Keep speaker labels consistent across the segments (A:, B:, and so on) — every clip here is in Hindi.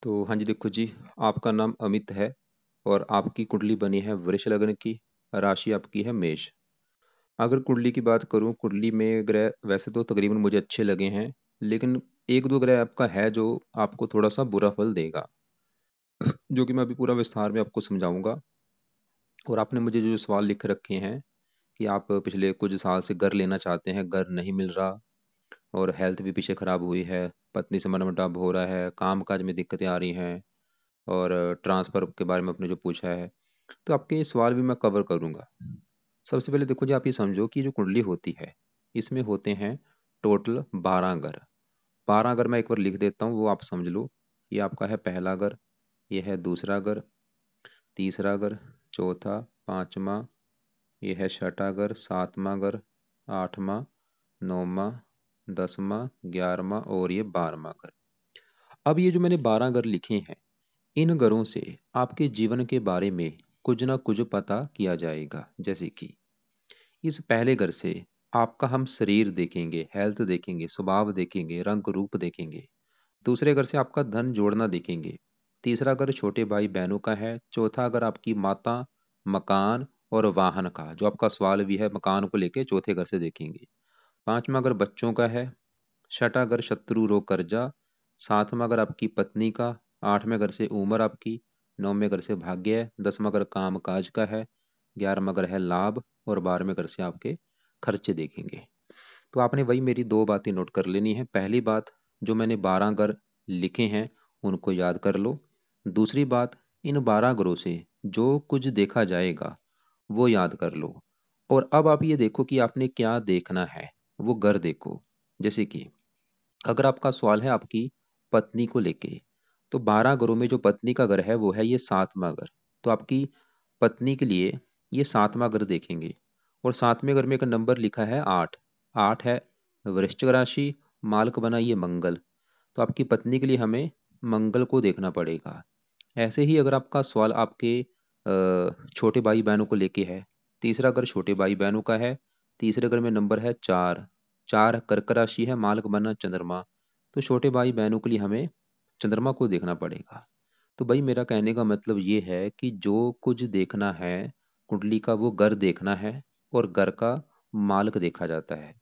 A: तो हाँ जी, देखो जी, आपका नाम अमित है और आपकी कुंडली बनी है वृष लग्न की। राशि आपकी है मेष। अगर कुंडली की बात करूं, कुंडली में ग्रह वैसे तो तकरीबन मुझे अच्छे लगे हैं, लेकिन एक दो ग्रह आपका है जो आपको थोड़ा सा बुरा फल देगा, जो कि मैं अभी पूरा विस्तार में आपको समझाऊंगा। और आपने मुझे जो सवाल लिख रखे हैं कि आप पिछले कुछ साल से घर लेना चाहते हैं, घर नहीं मिल रहा, और हेल्थ भी पीछे खराब हुई है, पत्नी से मनमुटाव हो रहा है, काम काज में दिक्कतें आ रही हैं, और ट्रांसफ़र के बारे में आपने जो पूछा है, तो आपके ये सवाल भी मैं कवर करूँगा। सबसे पहले देखो जी, आप ये समझो कि जो कुंडली होती है, इसमें होते हैं टोटल 12 घर। 12 घर मैं एक बार लिख देता हूँ, वो आप समझ लो। ये आपका है पहला घर, ये है दूसरा घर, तीसरा घर, चौथा, पाँचवा, ये है छठा घर, सातवां घर, आठवां, नौवां, 10वां, 11वां और ये 12वां घर। अब ये जो मैंने 12 घर लिखे हैं, इन घरों से आपके जीवन के बारे में कुछ ना कुछ पता किया जाएगा। जैसे कि इस पहले घर से आपका हम शरीर देखेंगे, हेल्थ देखेंगे, स्वभाव देखेंगे, रंग रूप देखेंगे। दूसरे घर से आपका धन जोड़ना देखेंगे। तीसरा घर छोटे भाई बहनों का है। चौथा घर आपकी माता, मकान और वाहन का, जो आपका सवाल भी है मकान को लेके, चौथे घर से देखेंगे। पांचवा घर बच्चों का है। छठा घर शत्रु रोग कर्जा। सातवां घर आपकी पत्नी का। आठवें घर से उम्र आपकी। नौवें घर से भाग्य है। 10वां घर काम काज का है। 11वां घर है लाभ। और 12वें घर से आपके खर्चे देखेंगे। तो आपने वही मेरी दो बातें नोट कर लेनी है। पहली बात, जो मैंने 12 घर लिखे हैं उनको याद कर लो। दूसरी बात, इन 12 घरों से जो कुछ देखा जाएगा वो याद कर लो। और अब आप ये देखो कि आपने क्या देखना है, वो घर देखो। जैसे कि अगर आपका सवाल है आपकी पत्नी को लेके, तो 12 घरों में जो पत्नी का घर है वो है ये 7वां घर। तो आपकी पत्नी के लिए ये 7वां घर देखेंगे। और 7वें घर में एक नंबर लिखा है 8। 8 है वृश्चिक राशि, मालक बना ये मंगल। तो आपकी पत्नी के लिए हमें मंगल को देखना पड़ेगा। ऐसे ही अगर आपका सवाल आपके छोटे भाई बहनों को लेके है, तीसरा घर छोटे भाई बहनों का है। तीसरे घर में नंबर है 4। 4 कर्क राशि है, मालक बना चंद्रमा। तो छोटे भाई बहनों के लिए हमें चंद्रमा को देखना पड़ेगा। तो भाई मेरा कहने का मतलब ये है कि जो कुछ देखना है कुंडली का, वो घर देखना है, और घर का मालक देखा जाता है।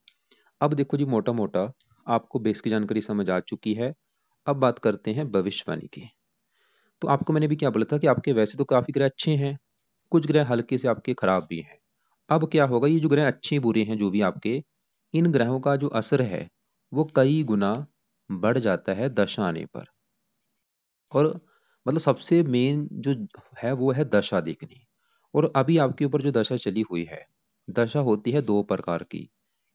A: अब देखो जी, मोटा मोटा आपको बेस की जानकारी समझ आ चुकी है। अब बात करते हैं भविष्यवाणी की। तो आपको मैंने भी क्या बोला था कि आपके वैसे तो काफी ग्रह अच्छे हैं, कुछ ग्रह हल्के से आपके खराब भी हैं। अब क्या होगा, ये जो ग्रह अच्छे बुरे हैं जो भी आपके, इन ग्रहों का जो असर है वो कई गुना बढ़ जाता है दशा आने पर। और मतलब सबसे मेन जो है वो है दशा देखनी। और अभी आपके ऊपर जो दशा चली हुई है, दशा होती है दो प्रकार की।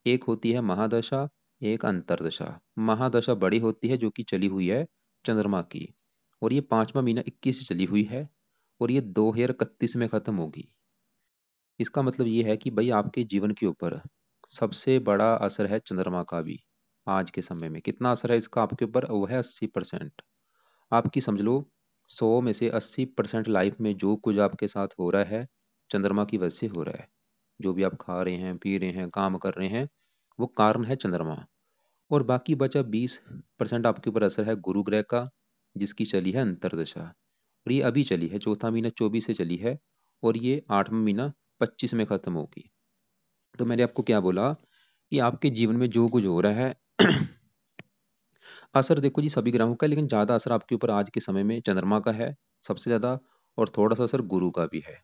A: एक होती है महादशा, एक अंतरदशा। महादशा बड़ी होती है जो कि चली हुई है चंद्रमा की, और ये 5वां महीना 21 से चली हुई है, और ये 2031 में खत्म होगी। इसका मतलब ये है कि भाई आपके जीवन के ऊपर सबसे बड़ा असर है चंद्रमा का भी। आज के समय में कितना असर है इसका आपके ऊपर, वो है 80%। आपकी समझ लो 100 में से 80% लाइफ में जो कुछ आपके साथ हो रहा है, चंद्रमा की वजह से हो रहा है। जो भी आप खा रहे हैं, पी रहे हैं, काम कर रहे हैं, वो कारण है चंद्रमा। और बाकी बचा 20% आपके ऊपर असर है गुरु ग्रह का, जिसकी चली है अंतरदशा। और ये अभी चली है, चौथा महीना 24 से चली है, और ये 8वां महीना 25 में खत्म होगी। तो मैंने आपको क्या बोला कि आपके जीवन में जो कुछ हो रहा है असर देखो जी सभी ग्रहों का है, लेकिन ज्यादा असर आपके ऊपर आज के समय में चंद्रमा का है सबसे ज्यादा, और थोड़ा सा असर गुरु का भी है।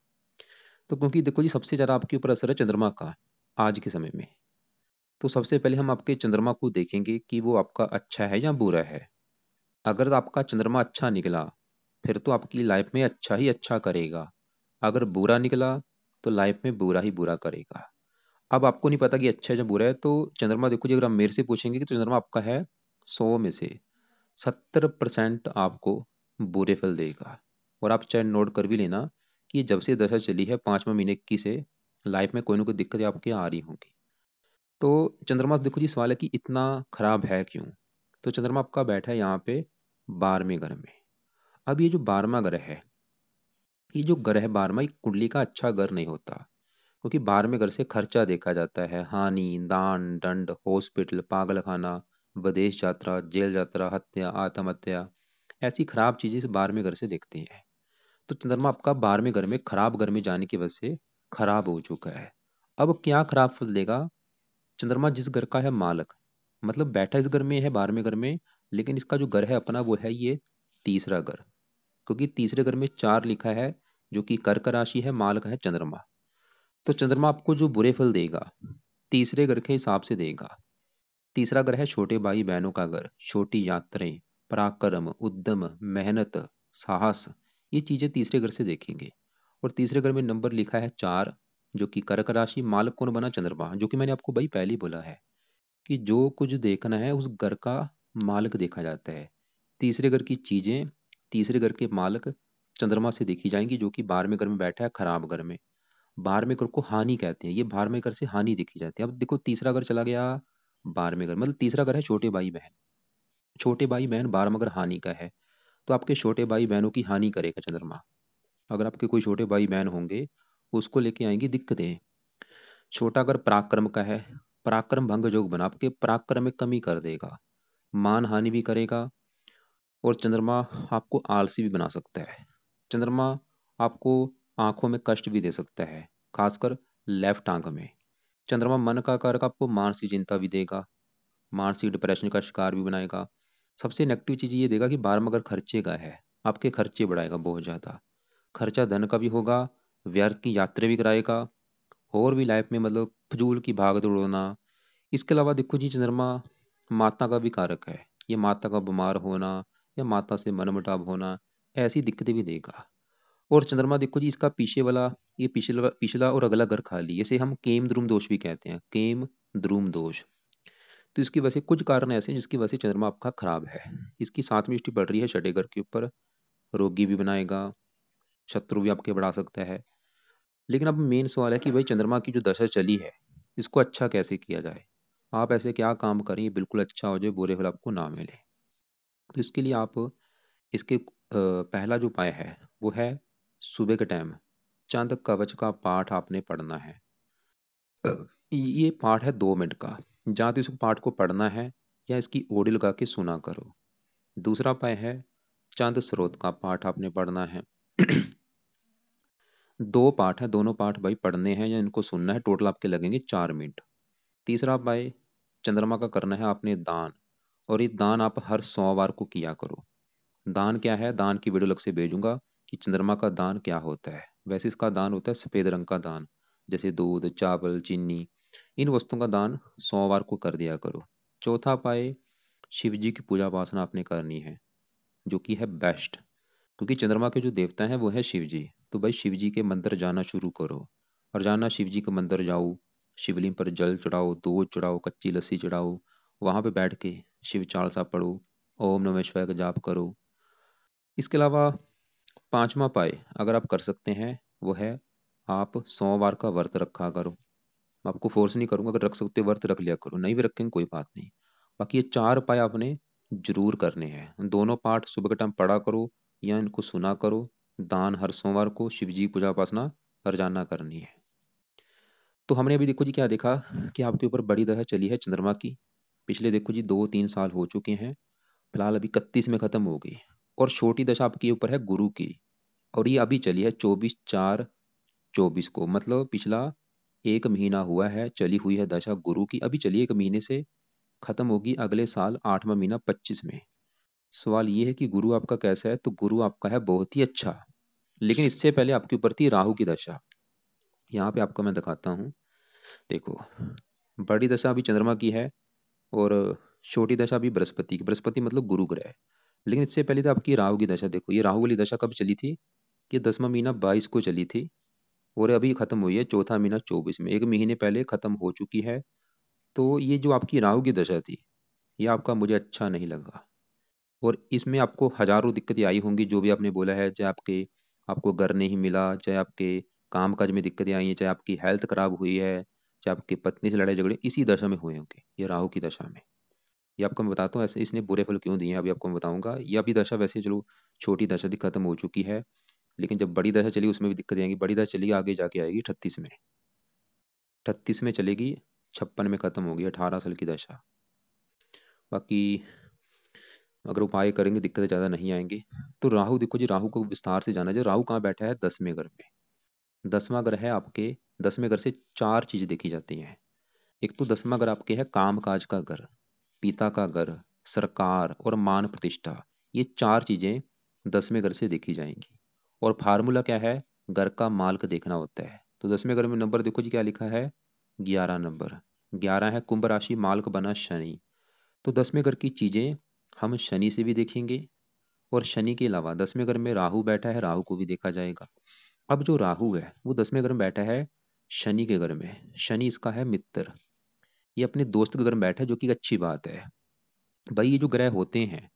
A: तो क्योंकि देखो जी सबसे ज्यादा आपके ऊपर असर है चंद्रमा का आज के समय में, तो सबसे पहले हम आपके चंद्रमा को देखेंगे कि वो आपका अच्छा है या बुरा है। अगर आपका चंद्रमा अच्छा निकला, फिर तो आपकी लाइफ में अच्छा ही अच्छा करेगा। अगर बुरा निकला, तो लाइफ में बुरा ही बुरा करेगा। अब आपको नहीं पता कि अच्छा है या बुरा है, तो चंद्रमा देखो जी, अगर आप मेरे से पूछेंगे कि चंद्रमा आपका है 100 में से 70% आपको बुरे फल देगा। और आप चाहे नोट कर भी लेना कि जब से दशा चली है 5वें महीने की से, लाइफ में कोई ना कोई दिक्कतें आपके आ रही होंगी। तो चंद्रमा देखो जी, सवाल है कि इतना खराब है क्यों। तो चंद्रमा आपका बैठा है यहाँ पे 12वें घर में। अब ये जो 12वां ग्रह है, ये जो ग्रह 12वां, एक कुंडली का अच्छा घर नहीं होता, क्योंकि 12वें घर से खर्चा देखा जाता है, हानि, दान दंड, हॉस्पिटल, पागल खाना, विदेश यात्रा, जेल यात्रा, हत्या, आत्महत्या, ऐसी खराब चीजें इस 12वें घर से देखते हैं। तो चंद्रमा आपका 12वें घर में खराब घर में जाने की वजह से खराब हो चुका है। अब क्या खराब फल देगा? चंद्रमा जिस घर का है मालक, मतलब बैठा इस घर में है 12वें घर में, लेकिन इसका जो घर है अपना वो है ये तीसरा घर, क्योंकि तीसरे घर में 4 लिखा है जो कि कर्क राशि है, मालक है चंद्रमा। तो चंद्रमा आपको जो बुरे फल देगा तीसरे घर के हिसाब से देगा। तीसरा घर है छोटे भाई बहनों का घर, छोटी यात्राएं, पराक्रम, उद्यम, मेहनत, साहस, ये चीजें तीसरे घर से देखेंगे। और तीसरे घर में नंबर लिखा है 4, जो कि कर्क राशि, मालक कौन बना? चंद्रमा, जो कि मैंने आपको भाई पहले ही बोला है कि जो कुछ देखना है उस घर का मालक देखा जाता है। तीसरे घर की चीजें तीसरे घर के मालक चंद्रमा से देखी जाएंगी, जो कि 12वें घर में बैठा है खराब घर में। 12वें घर को हानि कहते हैं, ये 12वें घर से हानि देखी जाती है। अब देखो तीसरा घर चला गया 12वें घर, मतलब तीसरा घर है छोटे भाई बहन। छोटे भाई बहन 12वां घर हानि का है, तो आपके छोटे भाई बहनों की हानि करेगा चंद्रमा। अगर आपके कोई छोटे भाई बहन होंगे उसको लेके आएंगी दिक्कतें। छोटा अगर पराक्रम का है, पराक्रम भंग योग बना, आपके पराक्रम में कमी कर देगा, मान हानि भी करेगा। और चंद्रमा आपको आलसी भी बना सकता है। चंद्रमा आपको आंखों में कष्ट भी दे सकता है, खासकर लेफ्ट आंख में। चंद्रमा मन का कारक, आपको मानसिक चिंता भी देगा, मानसिक डिप्रेशन का शिकार भी बनाएगा। सबसे नेगेटिव चीज ये देगा कि 12वां अगर खर्चे का है, आपके खर्चे बढ़ाएगा बहुत ज्यादा। खर्चा धन का भी होगा, व्यर्थ की यात्रा भी कराएगा, और भी लाइफ में मतलब फजूल की भाग दौड़ होना। इसके अलावा देखो जी चंद्रमा माता का भी कारक है, ये माता का बीमार होना या माता से मनमुटाव होना, ऐसी दिक्कतें भी देगा। और चंद्रमा देखो जी इसका पीछे वाला, ये पिछला पिछला और अगला घर खाली, इसे हम केम द्रुम दोष भी कहते हैं, केम द्रुम दोष। तो इसकी वजह से कुछ कारण ऐसे हैं जिसकी वजह से चंद्रमा आपका खराब है। इसकी 7वीं दृष्टि पड़ रही है छठे घर के ऊपर, रोगी भी बनाएगा, शत्रु भी आपके बढ़ा सकता है। लेकिन अब मेन सवाल है कि भाई चंद्रमा की जो दशा चली है इसको अच्छा कैसे किया जाए। आप ऐसे क्या काम करें ये बिल्कुल अच्छा हो जाए, बुरे फल आपको ना मिले। तो इसके लिए आप इसके पहला जो उपाय है वो है सुबह के टाइम चंद कवच का पाठ आपने पढ़ना है। ये पाठ है 2 मिनट का, जहाँ तो इस पाठ को पढ़ना है या इसकी ऑडियो लगा के सुना करो। दूसरा उपाय है चंद स्रोत का पाठ आपने पढ़ना है। 2 पाठ है, दोनों पाठ भाई पढ़ने हैं या इनको सुनना है, टोटल आपके लगेंगे 4 मिनट। तीसरा उपाय चंद्रमा का करना है आपने दान, और ये दान आप हर सोमवार को किया करो। दान क्या है, दान की वीडियो अलग से भेजूंगा कि चंद्रमा का दान क्या होता है। वैसे इसका दान होता है सफेद रंग का दान, जैसे दूध, चावल, चीनी, इन वस्तुओं का दान सोमवार को कर दिया करो। चौथा उपाय शिव जी की पूजा उपासना आपने करनी है, जो कि है बेस्ट, क्योंकि चंद्रमा के जो देवता हैं वो है शिव जी। तो भाई शिव जी के मंदिर जाना शुरू करो, और जाना शिव जी के मंदिर जाओ, शिवलिंग पर जल चढ़ाओ, दूध चढ़ाओ, कच्ची लस्सी चढ़ाओ, वहां पे बैठ के शिव चालीसा पढ़ो, ओम नमः शिवाय का जाप करो। इसके अलावा 5वां उपाय अगर आप कर सकते हैं वो है आप सोमवार का व्रत रखा करो। मैं आपको फोर्स नहीं करूंगा, अगर रख सकते हो व्रत रख लिया करो, नहीं भी रखेंगे कोई बात नहीं। बाकी ये 4 उपाय आपने जरूर करने हैं। दोनों पाठ सुबह के टाइम पढ़ा करो या इनको सुना करो। दान हर सोमवार को शिव जी की पूजा उपासना रोजाना करनी है। तो हमने अभी देखो जी क्या देखा कि आपके ऊपर बड़ी दशा चली है चंद्रमा की। पिछले देखो जी 2-3 साल हो चुके हैं, फिलहाल अभी 31 में खत्म हो गई। और छोटी दशा आपके ऊपर है गुरु की, और ये अभी चली है 24/4/24 को, मतलब पिछला 1 महीना हुआ है चली हुई है दशा गुरु की, अभी चलिए 1 महीने से, खत्म होगी अगले साल 8वां महीना 25 में। सवाल ये है कि गुरु आपका कैसा है, तो गुरु आपका है बहुत ही अच्छा। लेकिन इससे पहले आपके ऊपर थी राहु की दशा। यहाँ पे आपको मैं दिखाता हूँ, देखो बड़ी दशा अभी चंद्रमा की है, और छोटी दशा भी बृहस्पति की, बृहस्पति मतलब गुरु ग्रह है। लेकिन इससे पहले तो आपकी राहु की दशा देखो, ये राहु वाली दशा कब चली थी, कि 10वां महीना 22 को चली थी, और अभी खत्म हुई है चौथा महीना 24 में, 1 महीने पहले खत्म हो चुकी है। तो ये जो आपकी राहु की दशा थी ये आपका मुझे अच्छा नहीं लगा, और इसमें आपको हजारों दिक्कतें आई होंगी, जो भी आपने बोला है, चाहे आपको घर नहीं मिला, चाहे आपके काम काज में दिक्कतें आई हैं, चाहे आपकी हेल्थ खराब हुई है, चाहे आपकी पत्नी से लड़ाई झगड़े इसी दशा में हुए होंगे, ये राहु की दशा में। ये आपको मैं बताता हूँ ऐसे इसने बुरे फल क्यों दिए हैं, अभी आपको मैं बताऊंगा। ये अभी दशा वैसे चलो छोटी दशा थी, खत्म हो चुकी है, लेकिन जब बड़ी दशा चली उसमें भी दिक्कतें आएंगी। बड़ी दशा चली आगे जाके आएगी 38 में, 38 में चलेगी, 56 में खत्म होगी, 18 साल की दशा। बाकी अगर उपाय करेंगे दिक्कतें ज़्यादा नहीं आएंगी। तो राहु देखो जी, राहु को विस्तार से जाना जाए। राहु कहाँ बैठा है? 10वें घर में। 10वां घर है आपके। 10वें घर से चार चीज़ें देखी जाती हैं। एक तो 10वां घर आपके है काम काज का घर, पिता का घर, सरकार और मान प्रतिष्ठा। ये चार चीज़ें 10वें घर से देखी जाएंगी। और फार्मूला क्या है? घर का माल्क देखना होता है। तो 10वें घर में नंबर देखो जी, क्या लिखा है? 11 नंबर। 11 है, कुंभ राशि, माल्क बना शनि। तो 10वें घर की चीज़ें हम शनि से भी देखेंगे। और शनि के अलावा 10वें घर में राहु बैठा है, राहु को भी देखा जाएगा। अब जो राहु है वो 10वें घर में बैठा है शनि के घर में। शनि इसका है मित्र। ये अपने दोस्त के घर में बैठा है, जो कि एक अच्छी बात है। भाई ये जो ग्रह होते हैं,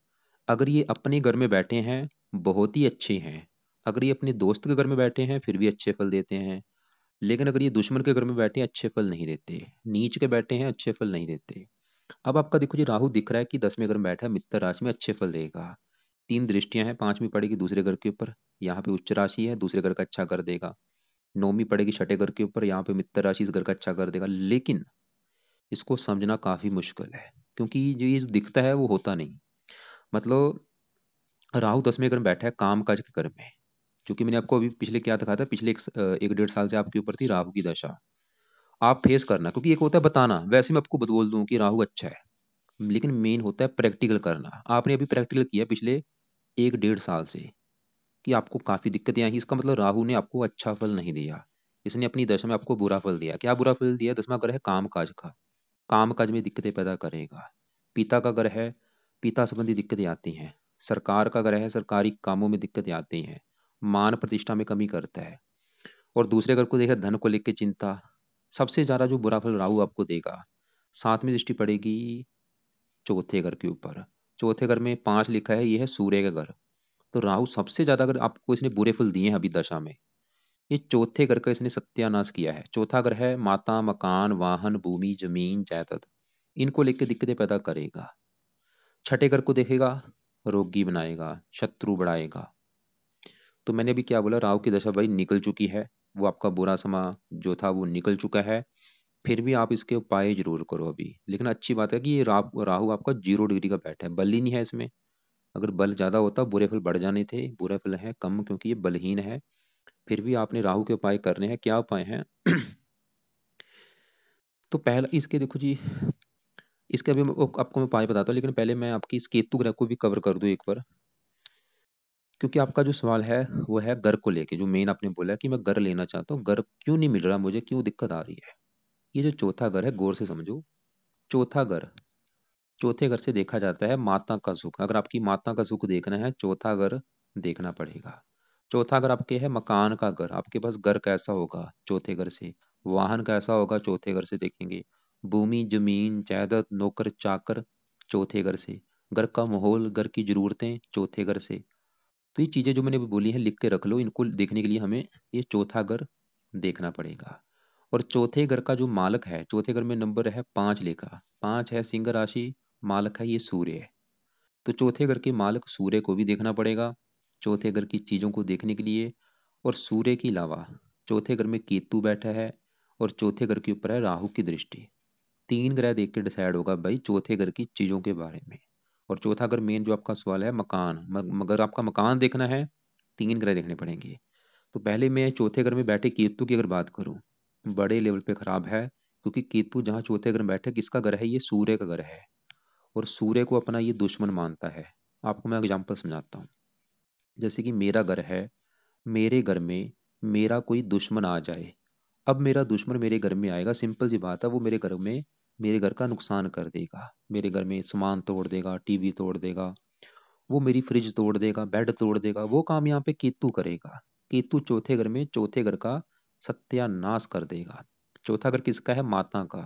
A: अगर ये अपने घर में बैठे हैं बहुत ही अच्छे हैं। अगर ये अपने दोस्त के घर में बैठे हैं फिर भी अच्छे फल देते हैं। लेकिन अगर ये दुश्मन के घर में बैठे हैं अच्छे फल नहीं देते। नीच के बैठे हैं अच्छे फल नहीं देते। अब आपका देखो जी, राहु दिख रहा है कि 10वें घर में बैठा है, मित्र राशि में, अच्छे फल देगा। तीन दृष्टियां हैं, पांचवी पड़ेगी दूसरे घर के ऊपर, यहाँ पे उच्च राशि है, दूसरे घर का अच्छा कर देगा। नौवीं पड़ेगी छठे घर के ऊपर, यहाँ पे मित्र राशि इस घर का अच्छा कर देगा। लेकिन इसको समझना काफी मुश्किल है, क्योंकि जो ये जो दिखता है वो होता नहीं। मतलब राहु 10वें घर में बैठा है काम काज के घर में। क्योंकि मैंने आपको अभी पिछले क्या दिखाया था, पिछले एक डेढ़ साल से आपके ऊपर थी राहु की दशा। आप फेस करना, क्योंकि एक होता है बताना, वैसे मैं आपको बोल दूं कि राहु अच्छा है। लेकिन मेन होता है प्रैक्टिकल करना। आपने अभी प्रैक्टिकल किया पिछले एक डेढ़ साल से कि आपको काफी दिक्कतें आई। इसका मतलब राहु ने आपको अच्छा फल नहीं दिया। इसने अपनी दशा में आपको बुरा फल दिया। क्या बुरा फल दिया? 10वां घर है काम काज का। काम काज में दिक्कतें पैदा करेगा। पिता का घर है, पिता संबंधी दिक्कतें आती हैं। सरकार का घर है, सरकारी कामों में दिक्कतें आती हैं। मान प्रतिष्ठा में कमी करता है। और दूसरे घर को देखा, धन को लेकर चिंता। सबसे ज्यादा जो बुरा फल राहु आपको देगा, सातवीं दृष्टि पड़ेगी चौथे घर के ऊपर। चौथे घर में 5 लिखा है, ये है सूर्य का घर। तो राहु सबसे ज्यादा अगर आपको इसने बुरे फल दिए हैं अभी दशा में, ये चौथे घर का इसने सत्यानाश किया है। चौथा घर है माता, मकान, वाहन, भूमि, जमीन, जायदाद। इनको लेकर दिक्कतें पैदा करेगा। छठे घर को देखेगा, रोगी बनाएगा, शत्रु बढ़ाएगा। तो मैंने अभी क्या बोला, राहु की दशा भाई निकल चुकी है। वो आपका बुरा समा जो था वो निकल चुका है। फिर भी आप इसके उपाय जरूर करो अभी। लेकिन अच्छी बात है कि ये राहु आपका 0 डिग्री का बैठा है, बल ही नहीं है इसमें। अगर बल ज्यादा होता बुरे फल बढ़ जाने थे। बुरे फल है कम, क्योंकि ये बलहीन है। फिर भी आपने राहु के उपाय करने हैं। क्या उपाय हैं? तो पहला इसके देखो जी, इसके अभी आपको मैं उपाय बताता हूँ, लेकिन पहले मैं आपकी इस केतु ग्रह को भी कवर कर दूं एक बार। क्योंकि आपका जो सवाल है वो है घर को लेके, जो मेन आपने बोला कि मैं घर लेना चाहता हूँ, घर क्यों नहीं मिल रहा मुझे, क्यों दिक्कत आ रही है। ये जो चौथा घर है, गौर से समझो। चौथा घर, चौथे घर से देखा जाता है माता का सुख। अगर आपकी माता का सुख देखना है, चौथा घर देखना पड़ेगा। चौथा घर आपके है मकान का घर। आपके पास घर कैसा होगा? चौथे घर से। वाहन कैसा होगा? चौथे घर से देखेंगे। भूमि, जमीन, जायदाद, नौकर चाकर, चौथे घर से। घर का माहौल, घर की जरूरतें, चौथे घर से। तो ये चीजें जो मैंने अभी बोली हैं लिख के रख लो। इनको देखने के लिए हमें ये चौथा घर देखना पड़ेगा। और चौथे घर का जो मालक है, चौथे घर में नंबर है 5 लिखा। 5 है सिंह राशि, मालक है ये सूर्य। तो चौथे घर के मालक सूर्य को भी देखना पड़ेगा चौथे घर की चीजों को देखने के लिए। और सूर्य के अलावा चौथे घर में केतु बैठा है। और चौथे घर के ऊपर है राहु की दृष्टि। 3 ग्रह देख के डिसाइड होगा भाई चौथे घर की चीजों के बारे में। और चौथा घर मेन जो आपका सवाल है मकान, मगर आपका मकान देखना है, 3 ग्रह देखने पड़ेंगे। तो पहले मैं चौथे घर में बैठे केतु की अगर बात करूं, बड़े लेवल पे खराब है। क्योंकि केतु जहां चौथे घर में बैठे, किसका घर है? ये सूर्य का घर है। और सूर्य को अपना ये दुश्मन मानता है। आपको मैं एग्जांपल समझाता हूँ। जैसे कि मेरा घर है, मेरे घर में मेरा कोई दुश्मन आ जाए। अब मेरा दुश्मन मेरे घर में आएगा, सिंपल सी बात है, वो मेरे घर में मेरे घर का नुकसान कर देगा। मेरे घर में सामान तोड़ देगा, टीवी तोड़ देगा, वो मेरी फ्रिज तोड़ देगा, बेड तोड़ देगा। वो काम यहाँ पे केतु करेगा। केतु चौथे घर में चौथे घर का सत्यानाश कर देगा। चौथा घर किसका है? माता का।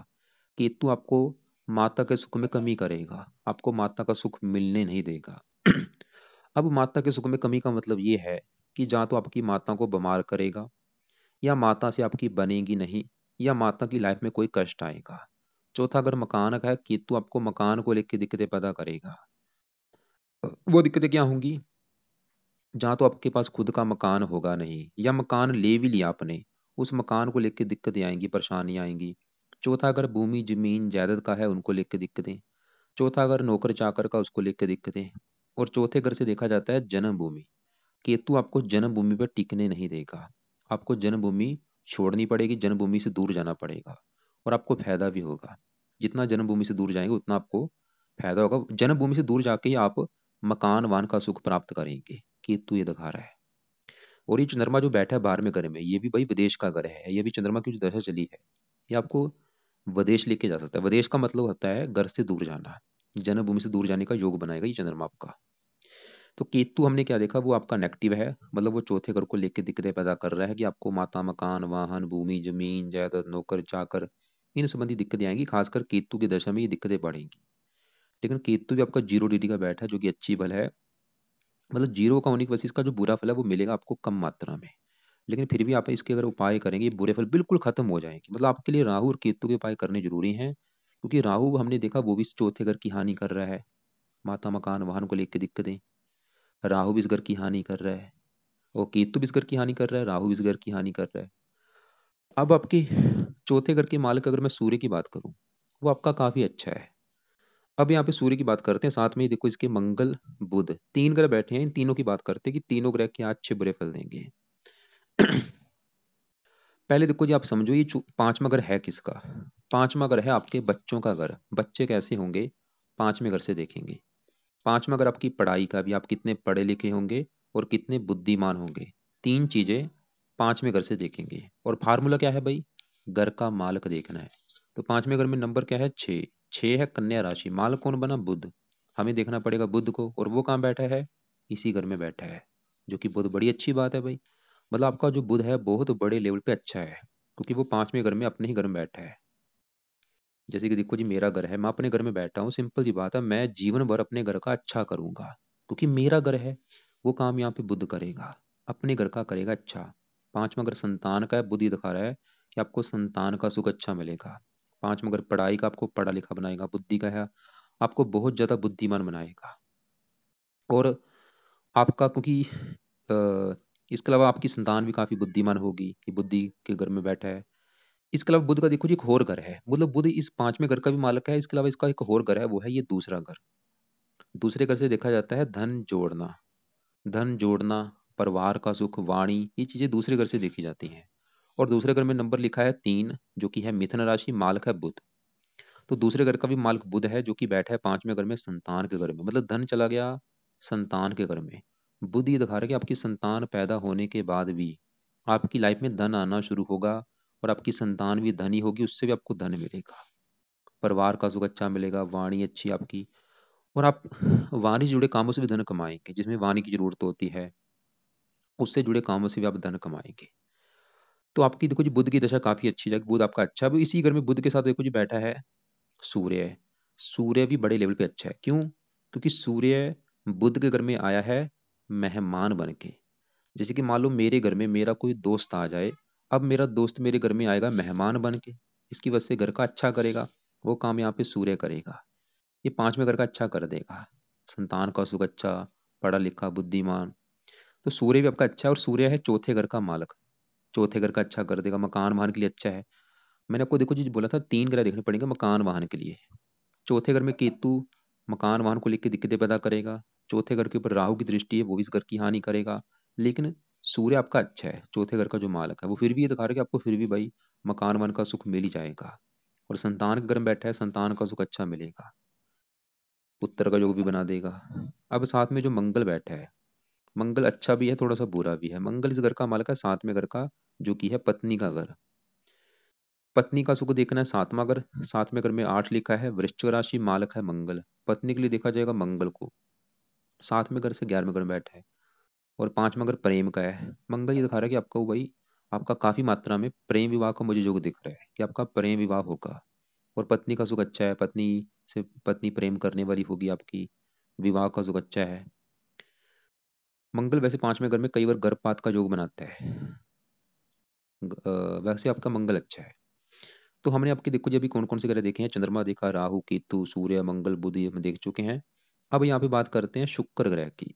A: केतु आपको माता के सुख में कमी करेगा, आपको माता का सुख मिलने नहीं देगा। अब माता के सुख में कमी का मतलब ये है कि जहाँ तो आपकी माता को बीमार करेगा, या माता से आपकी बनेगी नहीं, या माता की लाइफ में कोई कष्ट आएगा। चौथा अगर मकान का है, केतु आपको मकान को लेकर दिक्कतें पैदा करेगा। वो दिक्कतें क्या होंगी? जहाँ तो आपके पास खुद का मकान होगा नहीं, या मकान ले भी लिया आपने, उस मकान को लेकर दिक्कतें आएंगी, परेशानियां आएंगी। चौथा अगर भूमि, जमीन, जायदाद का है, उनको लेकर दिक्कतें। चौथा अगर नौकर चाकर का, उसको लेकर दिक्कतें। और चौथे घर से देखा जाता है जन्मभूमि। केतु आपको जन्मभूमि पर टिकने नहीं देगा, आपको जन्मभूमि छोड़नी पड़ेगी, जन्मभूमि से दूर जाना पड़ेगा और आपको फायदा भी होगा। जितना जन्मभूमि से दूर जाएंगे उतना आपको फायदा होगा। जन्मभूमि से दूर जाके ही आप मकान वाहन का सुख प्राप्त करेंगे, केतु ये दिखा रहा है। और ये चंद्रमा जो बैठा है 12वें घर में, ये भी भाई विदेश का घर है, ये भी चंद्रमा की जो दशा चली है ये आपको विदेश लेके जा सकता है। विदेश का मतलब होता है घर से दूर जाना, जन्मभूमि से दूर जाने का योग बनाएगा ये चंद्रमा आपका। तो केतु हमने क्या देखा, वो आपका नेगेटिव है, मतलब वो चौथे घर को लेके दिक्कतें पैदा कर रहा है कि आपको माता मकान वाहन भूमि जमीन जायदाद नौकर चाकर इन संबंधी दिक्कतें आएंगी। खासकर केतु की दशा में ये दिक्कतें बढ़ेंगी। लेकिन केतु भी आपका 0 डिग्री का बैठा है जो कि अच्छी बल है, मतलब जीरो का होने की वजह से इसका जो बुरा फल है वो मिलेगा आपको कम मात्रा में। लेकिन फिर भी आप इसके अगर उपाय करेंगे ये बुरे फल बिल्कुल खत्म हो जाएंगे। मतलब आपके लिए राहु और केतु के उपाय करने जरूरी हैं, क्योंकि राहु हमने देखा वो भी इस चौथे घर की हानि कर रहा है, माता मकान वाहन को लेकर दिक्कतें। राहु भी इस घर की हानि कर रहा है और केतु भी इस घर की हानि कर रहा है, राहु भी इस घर की हानि कर रहा है। अब आपके चौथे घर के मालिक अगर मैं सूर्य की बात करूं, वो आपका काफी अच्छा है। अब यहाँ पे सूर्य की बात करते हैं, साथ में ही देखो इसके मंगल बुध 3 ग्रह बैठे हैं, इन तीनों की बात करते हैं कि तीनों ग्रह क्या अच्छे बुरे फल देंगे। पहले देखो जी, आप समझो ये 5वां घर है किसका। 5वां घर है आपके बच्चों का घर। बच्चे कैसे होंगे 5वें घर से देखेंगे। 5वां घर आपकी पढ़ाई का भी, आप कितने पढ़े लिखे होंगे और कितने बुद्धिमान होंगे, तीन चीजें 5वें घर से देखेंगे। और फार्मूला क्या है भाई, घर का मालक देखना है। तो 5वें घर में नंबर क्या है 6, 6 है कन्या राशि, मालक कौन बना बुध, हमें देखना पड़ेगा बुध को। और वो कहाँ बैठा है, इसी घर में बैठा है, जो कि बहुत बड़ी अच्छी बात है भाई। मतलब आपका जो बुध है बहुत बड़े लेवल पे अच्छा है, क्योंकि वो 5वें घर में अपने ही घर में बैठा है। जैसे कि देखो जी, मेरा घर है, मैं अपने घर में बैठा हूँ, सिंपल सी बात है, मैं जीवन भर अपने घर का अच्छा करूंगा, क्योंकि मेरा घर है। वो काम यहाँ पे बुध करेगा, अपने घर का करेगा अच्छा। 5वां घर संतान का है, बुध ये दिखा रहा है कि आपको संतान का सुख अच्छा मिलेगा। 5वां घर पढ़ाई का, आपको पढ़ा लिखा बनाएगा। बुद्धि का है, आपको बहुत ज्यादा बुद्धिमान बनाएगा। और आपका क्योंकि इसके अलावा आपकी संतान भी काफी बुद्धिमान होगी कि बुद्धि के घर में बैठा है। इसके अलावा बुध का देखो जी एक और घर है, मतलब बुध इस 5वें घर का भी मालक है। इसके अलावा इसका एक और घर है, वो है ये दूसरा घर। दूसरे घर से देखा जाता है धन जोड़ना, धन जोड़ना, परिवार का सुख, वाणी, ये चीजें दूसरे घर से देखी जाती हैं। और दूसरे घर में नंबर लिखा है 3, जो कि है मिथुन राशि, मालक है बुध। तो दूसरे घर का भी मालिक बुध है, जो कि बैठा है 5वें घर में संतान के घर में, मतलब धन चला गया संतान के घर में। बुध ये दिखा रहा है कि आपकी संतान पैदा होने के बाद भी आपकी लाइफ में धन आना शुरू होगा, और आपकी संतान भी धनी होगी, उससे भी आपको धन मिलेगा, परिवार का सुख अच्छा मिलेगा, वाणी अच्छी आपकी। और आप वाणी से जुड़े कामों से भी धन कमाएंगे, जिसमें वाणी की जरूरत होती है उससे जुड़े कामों से भी आप धन कमाएंगे। तो आपकी देखो जी बुध की दशा काफी अच्छी है, बुध आपका अच्छा है। अब इसी घर में बुध के साथ देखो जी बैठा है सूर्य है। सूर्य भी बड़े लेवल पे अच्छा है, क्यों, क्योंकि सूर्य बुध के घर में आया है मेहमान बन के। जैसे कि मान लो मेरे घर में मेरा कोई दोस्त आ जाए, अब मेरा दोस्त मेरे घर में आएगा मेहमान बन के, इसकी वजह से घर का अच्छा करेगा, वो काम यहाँ पे सूर्य करेगा। ये 5वें घर का अच्छा कर देगा, संतान का सुख अच्छा, पढ़ा लिखा बुद्धिमान। तो सूर्य भी आपका अच्छा है, और सूर्य है चौथे घर का मालक, चौथे घर का अच्छा कर देगा, मकान वाहन के लिए अच्छा है। मैंने आपको देखो जी बोला था 3 ग्रह देखने पड़ेंगे मकान वाहन के लिए। चौथे घर में केतु मकान वाहन को लेकर दिक्कतें पैदा करेगा, चौथे घर के ऊपर राहु की दृष्टि है, वो भी इस घर की हानि करेगा। लेकिन सूर्य आपका अच्छा है, चौथे घर का जो मालक है, वो फिर भी ये दिखा रहा है कि आपको फिर भी भाई मकान वाहन का सुख मिल ही जाएगा। और संतान के घर में बैठा है, संतान का सुख अच्छा मिलेगा, पुत्र का योग भी बना देगा। अब साथ में जो मंगल बैठा है, मंगल अच्छा भी है थोड़ा सा बुरा भी है। मंगल इस घर का मालक है 7वें घर का, जो कि है पत्नी का घर। पत्नी का सुख देखना है 7वां घर, 7वें घर में 8 लिखा है, वृश्चिक राशि, मालक है मंगल। पत्नी के लिए देखा जाएगा मंगल को, 7वें घर से 11वें घर में बैठा है। और 5वां घर प्रेम का है। मंगल ये दिखा रहा है कि आपका भाई आपका काफी मात्रा में प्रेम विवाह का मुझे योग दिख रहा है कि आपका प्रेम विवाह होगा। और पत्नी का सुख अच्छा है, पत्नी से पत्नी प्रेम करने वाली होगी आपकी, विवाह का सुख अच्छा है। मंगल वैसे 5वें घर में कई बार गर्भपात का योग बनाता है। वैसे आपका मंगल अच्छा है। तो हमने आपके देखो जी अभी कौन कौन से ग्रह देखे हैं, चंद्रमा देखा, राहु केतु सूर्य मंगल बुध, ये हम देख चुके हैं। अब यहाँ पे बात करते हैं शुक्र ग्रह की।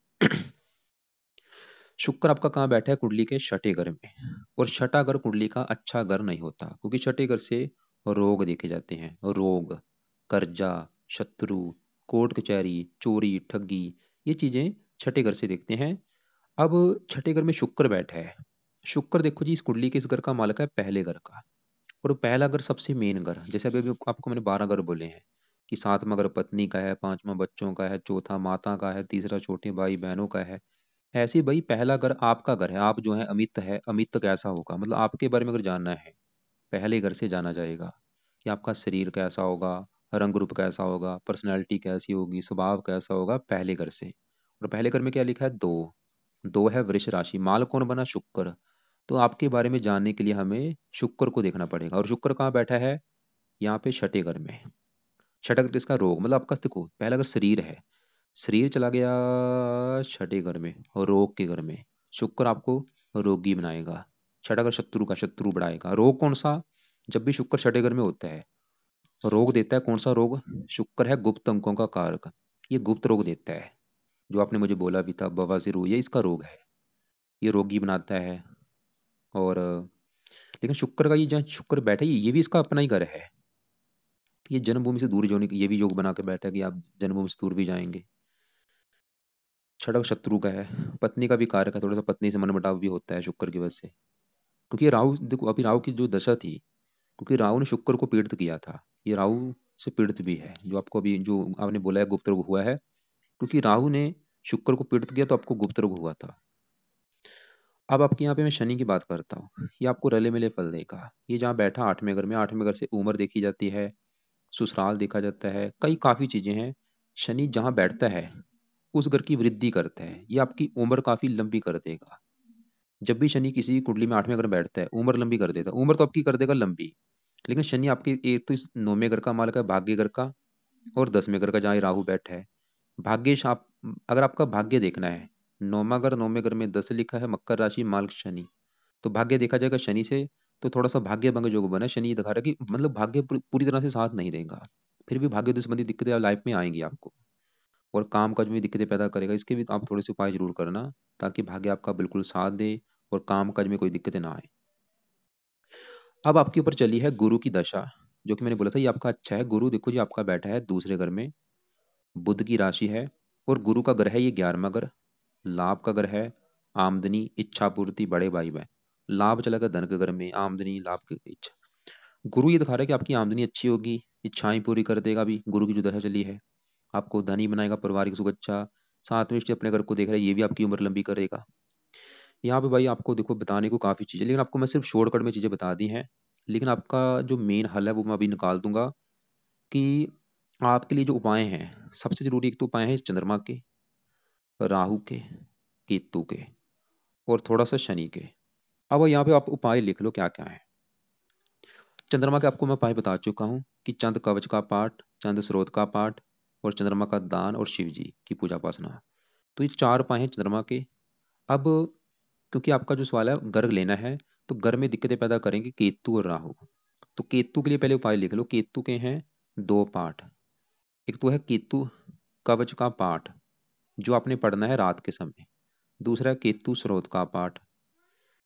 A: शुक्र आपका कहाँ बैठा है, कुंडली के 6ठे घर में। और 6ठा घर कुंडली का अच्छा घर नहीं होता, क्योंकि 6ठे घर से रोग देखे जाते हैं, रोग, कर्जा, शत्रु, कोर्ट कचहरी, चोरी ठगी, ये चीजें छठे घर से देखते हैं। अब छठे घर में शुक्र बैठा है। शुक्र देखो जी, इस कुंडली के इस घर का मालिक है पहले घर का। और पहला घर सबसे मेन घर, जैसे अभी अभी आपको मैंने 12 घर बोले हैं कि सातवां घर पत्नी का है, पांचवा बच्चों का है, चौथा माता का है, तीसरा छोटे भाई बहनों का है। ऐसे ही भाई पहला घर आपका घर है, आप जो है अमित है, अमित कैसा होगा, मतलब आपके बारे में अगर जानना है पहले घर से जाना जाएगा कि आपका शरीर कैसा होगा, रंग रूप कैसा होगा, पर्सनैलिटी कैसी होगी, स्वभाव कैसा होगा, पहले घर से। और पहले घर में क्या लिखा है, दो। दो है वृष राशि, माल कौन बना, शुक्र। तो आपके बारे में जानने के लिए हमें शुक्र को देखना पड़ेगा। और शुक्र कहाँ बैठा है, यहाँ पे छठे घर में। छठा घर किसका, रोग, मतलब आपका देखो पहला घर शरीर है, शरीर चला गया छठे घर में और रोग के घर में। शुक्र आपको रोगी बनाएगा। छठा घर शत्रु का, शत्रु बढ़ाएगा। रोग कौन सा, जब भी शुक्र छठे घर में होता है रोग देता है। कौन सा रोग, शुक्र है गुप्त अंकों का कारक, ये गुप्त रोग देता है। जो आपने मुझे बोला भी था बवासीर, ये इसका रोग है, ये रोगी बनाता है। और लेकिन शुक्र का ये जहाँ शुक्र बैठा है ये भी इसका अपना ही घर है। ये जन्मभूमि से दूर जाने की ये भी योग बना के बैठा है कि आप जन्मभूमि से दूर भी जाएंगे। छठा शत्रु का है, पत्नी का भी कारक है, थोड़ा सा पत्नी से मनमुटाव भी होता है शुक्र की वजह से। क्योंकि राहु देखो, अभी राहु की जो दशा थी, क्योंकि राहु ने शुक्र को पीड़ित किया था, ये राहु से पीड़ित भी है। जो आपको अभी जो आपने बोला है गुप्त रोग हुआ है, क्योंकि राहु ने शुक्र को पीड़ित किया तो आपको गुप्त रोग हुआ था। अब आपके यहाँ पे मैं शनि की बात करता हूँ, ये आपको रले मिले फल देगा। ये जहाँ बैठा आठवें घर में, आठवें घर से उम्र देखी जाती है, ससुराल देखा जाता है, कई काफी चीजें हैं। शनि जहाँ बैठता है उस घर की वृद्धि करता है, ये आपकी उम्र काफी लंबी कर देगा। जब भी शनि किसी कुंडली में आठवें घर में बैठता है उम्र लंबी कर देता है, उम्र तो आपकी कर देगा लंबी। लेकिन शनि आपके एक तो इस नौवें घर का मालिक है, भाग्य घर का, और 10वें घर का जहाँ राहु बैठा है। भाग्यश आप, अगर आपका भाग्य देखना है, नौमा घर, नौवें घर में 10 लिखा है, मकर राशि मालिक शनि, तो भाग्य देखा जाएगा शनि से। तो थोड़ा सा भाग्य भंग योग बना है, शनि ये दिखा रहा है कि मतलब भाग्य पूरी तरह से साथ नहीं देगा, फिर भी भाग्य संबंधी दिक्कतें लाइफ में आएंगी आपको। और काम काज में भी दिक्कतें पैदा करेगा, इसके भी आप थोड़े से उपाय जरूर करना, ताकि भाग्य आपका बिल्कुल साथ दे और काम काज में कोई दिक्कतें ना आए। अब आपके ऊपर चली है गुरु की दशा, जो कि मैंने बोला था ये आपका अच्छा है। गुरु देखो जी आपका बैठा है दूसरे घर में, बुध की राशि है, और गुरु का घर है ये 11वां घर, लाभ का घर है, आमदनी, इच्छा पूर्ति, बड़े भाई बहन। लाभ चला गया धन के घर में, आमदनी, लाभ की इच्छा। गुरु ये दिखा रहा है कि आपकी आमदनी अच्छी होगी, इच्छाएं पूरी कर देगा। अभी गुरु की जो दशा चली है आपको धनी बनाएगा, पारिवारिक सुख अच्छा। सातवें दृष्टि अपने घर को देख रहा है, ये भी आपकी उम्र लंबी करेगा। यहाँ पे भाई आपको देखो बताने को काफी चीजें, लेकिन आपको मैं सिर्फ शॉर्टकट में चीजें बता दी हैं। लेकिन आपका जो मेन हल है वो मैं अभी निकाल दूंगा कि आपके लिए जो उपाय हैं, सबसे जरूरी एक तो उपाय है इस चंद्रमा के, राहु के, केतु के, और थोड़ा सा शनि के। अब यहाँ पे आप उपाय लिख लो क्या क्या है। चंद्रमा के आपको मैं उपाय बता चुका हूँ कि चंद कवच का पाठ, चंद स्रोत का पाठ, और चंद्रमा का दान, और शिव जी की पूजा उपासना। तो ये चार उपाय हैं चंद्रमा के। अब क्योंकि आपका जो सवाल है गर्ग लेना है, तो घर में दिक्कतें पैदा करेंगे केतु और राहु। तो केतु के लिए पहले उपाय लिख लो। केतु के हैं दो पाठ। एक तो है केतु कवच का पाठ, जो आपने पढ़ना है रात के समय। दूसरा है केतु स्रोत का पाठ।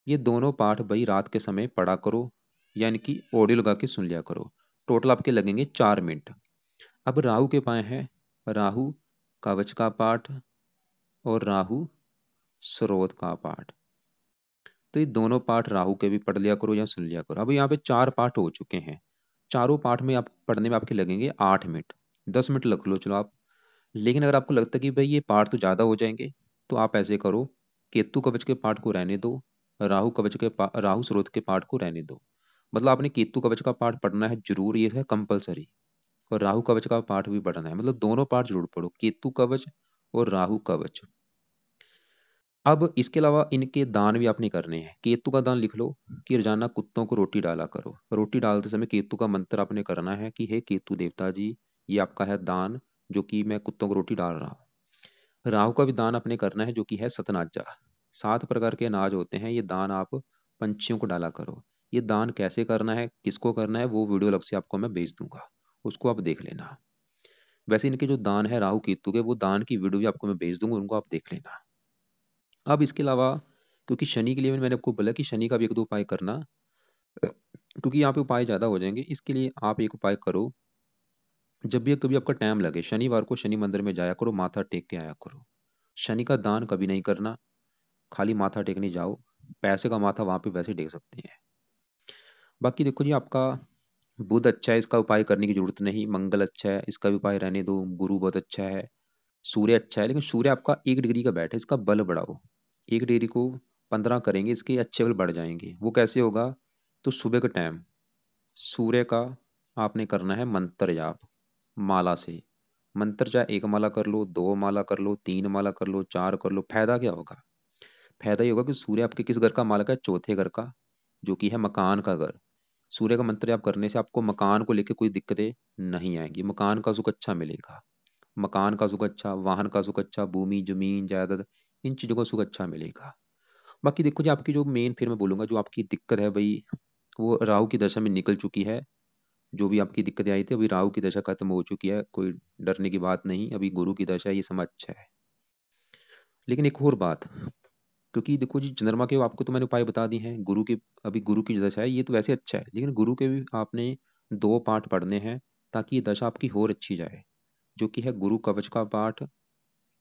A: ये दोनों पाठ भाई रात के समय पढ़ा करो, यानी कि ऑडियो लगा के सुन लिया करो। टोटल आपके लगेंगे 4 मिनट। अब राहु के पाए हैं राहु कवच का पाठ और राहु स्रोत का पाठ। तो ये दोनों पाठ राहु के भी पढ़ लिया करो या सुन लिया करो। अब यहाँ पे 4 पाठ हो चुके हैं। चारों पाठ में आप पढ़ने में आपके लगेंगे 8 मिनट, 10 मिनट रख लो चलो आप। लेकिन अगर आपको लगता है कि भाई ये पाठ तो ज्यादा हो जाएंगे, तो आप ऐसे करो, केतु कवच के पाठ को रहने दो, राहु स्रोत के पाठ को रहने दो। मतलब आपने केतु कवच का पाठ पढ़ना है जरूर, ये है कंपलसरी। और राहु कवच का पाठ भी पढ़ना है, मतलब दोनों पाठ जरूर पढ़ो, केतु कवच और राहु कवच। अब इसके अलावा इनके दान भी आपने करने हैं। केतु का दान लिख लो कि रोजाना कुत्तों को रोटी डाला करो। रोटी डालते समय केतु का मंत्र आपने करना है कि हे केतु देवता जी, ये आपका है दान, जो कि मैं कुत्तों को रोटी डाल रहा हूँ। राहु का भी दान आपने करना है, जो कि है सतनाजा। 7 प्रकार के अनाज होते हैं, ये दान आप पंछियों को डाला करो। ये दान कैसे करना है, किसको करना है, वो वीडियो अलग से आपको मैं भेज दूंगा, उसको आप देख लेना। वैसे इनके जो दान है राहु केतु के, वो दान की वीडियो भी आपको मैं भेज दूंगा, उनको आप देख लेना। अब इसके अलावा, क्योंकि शनि के लिए मैंने आपको बोला कि शनि का भी एक दो उपाय करना, क्योंकि यहाँ पे उपाय ज्यादा हो जाएंगे, इसके लिए आप एक उपाय करो। जब भी कभी आपका टाइम लगे शनिवार को शनि मंदिर में जाया करो, माथा टेक के आया करो। शनि का दान कभी नहीं करना, खाली माथा टेकने जाओ, पैसे का माथा वहां पे वैसे टेक सकती हैं। बाकी देखो जी, आपका बुध अच्छा है, इसका उपाय करने की जरूरत नहीं। मंगल अच्छा है, इसका भी उपाय रहने दो। गुरु बहुत अच्छा है। सूर्य अच्छा है, लेकिन सूर्य आपका 1 डिग्री का बैठ है, इसका बल बढ़ाओ। 1 डिग्री को 15 करेंगे, इसके अच्छे बल बढ़ जाएंगे। वो कैसे होगा? तो सुबह के टाइम सूर्य का आपने करना है मंत्र जाप माला से। मंत्र चाहे 1 माला कर लो, 2 माला कर लो, 3 माला कर लो, 4 कर लो। फायदा क्या होगा? फायदा ये होगा कि सूर्य आपके किस घर का मालक है? चौथे घर का, जो कि है मकान का घर। सूर्य का मंत्र जाप करने से आपको मकान को लेकर कोई दिक्कतें नहीं आएंगी। मकान का सुख अच्छा मिलेगा। मकान का सुख अच्छा, वाहन का सुख अच्छा, भूमि जमीन जायदाद, इन चीजों का सुख अच्छा मिलेगा। बाकी देखो जी, आपकी जो मेन, फिर मैं बोलूंगा, जो आपकी दिक्कत है भाई, वो राहु की दशा में निकल चुकी है। जो भी आपकी दिक्कतें आई थी, अभी राहु की दशा खत्म हो चुकी है, कोई डरने की बात नहीं। अभी गुरु की दशा है, ये समय अच्छा है। लेकिन एक और बात, क्योंकि देखो जी, चंद्रमा के आपको तो मैंने उपाय बता दिए हैं। गुरु के, अभी गुरु की दशा है, ये तो वैसे अच्छा है, लेकिन गुरु के भी आपने 2 पाठ पढ़ने हैं, ताकि ये दशा आपकी और अच्छी जाए। जो कि है गुरु कवच का पाठ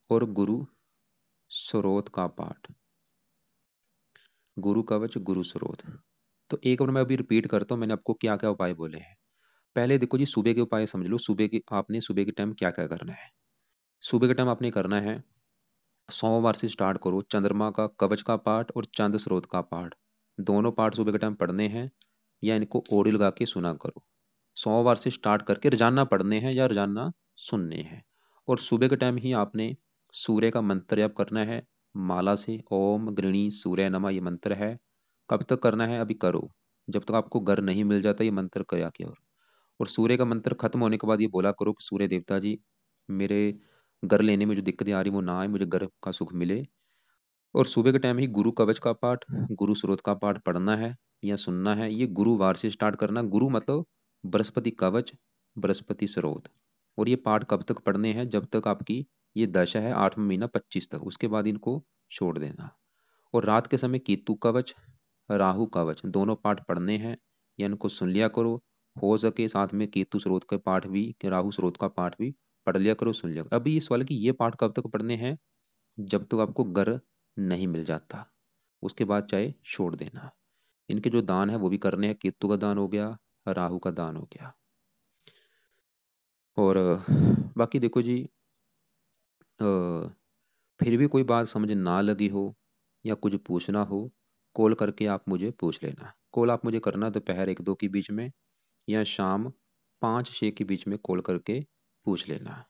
A: और गुरु स्रोत का पाठ। गुरु कवच, गुरु स्रोत। तो एक बार मैं अभी रिपीट करता हूँ, मैंने आपको क्या क्या उपाय बोले हैं। पहले देखो जी, सुबह के उपाय समझ लो। सुबह के आपने सुबह के टाइम क्या क्या करना है। सुबह के टाइम आपने करना है, सोमवार से स्टार्ट करो, चंद्रमा का कवच का पाठ और चंद्र स्रोत का पाठ। दोनों पाठ सुबह के टाइम पढ़ने हैं, या इनको ओडियो लगा के सुना करो। सोमवार से स्टार्ट करके रोजाना पढ़ने हैं या रोजाना सुनने हैं। और सुबह के टाइम ही आपने सूर्य का मंत्र जाप करना है माला से। ओम गृणी सूर्य नमः, ये मंत्र है। कब तक करना है? अभी करो, जब तक आपको घर नहीं मिल जाता ये मंत्र करा के। और सूर्य का मंत्र खत्म होने के बाद ये बोला करो कि सूर्य देवता जी, मेरे घर लेने में जो दिक्कतें आ रही वो ना आए, मुझे घर का सुख मिले। और सुबह के टाइम ही गुरु कवच का पाठ, गुरु स्रोत का पाठ पढ़ना है या सुनना है। ये गुरुवार से स्टार्ट करना। गुरु मतलब बृहस्पति कवच, बृहस्पति स्रोत। और ये पाठ कब तक पढ़ने हैं? जब तक आपकी ये दशा है 8वां महीना 25 तक, उसके बाद इनको छोड़ देना। और रात के समय केतु कवच, राहु कवच, दोनों पाठ पढ़ने हैं या इनको सुन लिया करो। हो सके साथ में केतु स्रोत का पाठ भी, कि राहु स्रोत का पाठ भी पढ़ लिया करो, सुन लिया करो। अभी इस वाले की ये पाठ कब तक पढ़ने हैं? जब तक आपको घर नहीं मिल जाता, उसके बाद चाहे छोड़ देना। इनके जो दान है वो भी करने हैं। केतु का दान हो गया, राहु का दान हो गया। और बाकी देखो जी, अ, फिर भी कोई बात समझ ना लगी हो या कुछ पूछना हो, कॉल करके आप मुझे पूछ लेना। कॉल आप मुझे करना दोपहर 1-2 के बीच में, या शाम 5-6 के बीच में कॉल करके पूछ लेना।